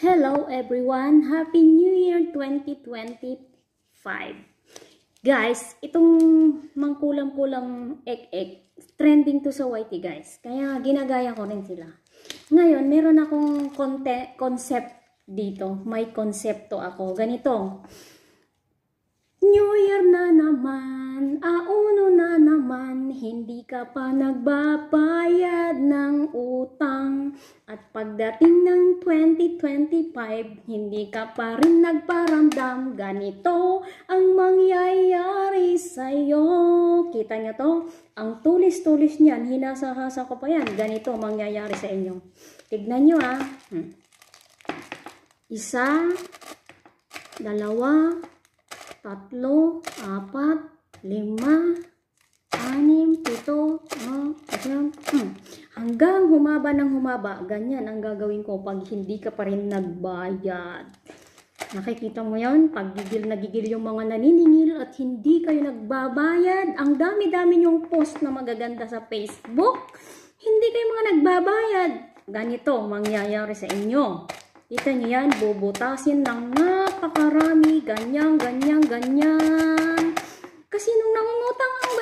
Hello everyone! Happy New Year 2025! Guys, itong mangkulam-kulam ek-ek, trending to sa YT guys. Kaya ginagaya ko rin sila. Ngayon, meron akong concept dito. May konsepto ako. Ganito. New Year na naman, auno na naman, hindi ka pa nagbabayad ng utang. At pagdating ng 2025, hindi ka pa rin nagparamdam. Ganito ang mangyayari sa'yo. Kita nyo to? Ang tulis-tulis niyan, hinasa-hasa ko pa yan. Ganito mangyayari sa inyo. Tignan nyo ah. 1, 2, 3, 4, 5, 6, 7, 8, hanggang humaba ng humaba. Ganyan ang gagawin ko pag hindi ka pa rin nagbayad. Nakikita mo yan? Pag nagigil yung mga naniningil at hindi kayo nagbabayad. Ang dami-dami yung post na magaganda sa Facebook. Hindi kayo mga nagbabayad. Ganito mangyayari sa inyo. Kita niyo yan, bubutasin ng napakarami, ganyan. Kasi nung nangungutang ang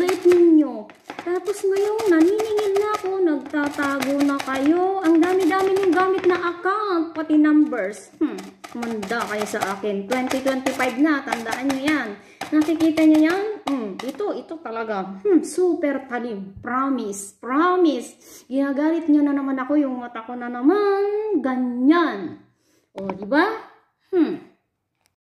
bait ninyo. Tapos ngayon, naniningil na ako, nagtatago na kayo. Ang dami-dami yung gamit na account, pati numbers. Manda kayo sa akin. 2025 na, tandaan niyo yan. Nakikita niyo yan? Ito talaga. Super talim. Promise. Ginagalit niyo na naman ako, yung mata ko na naman. Ganyan. O, diba?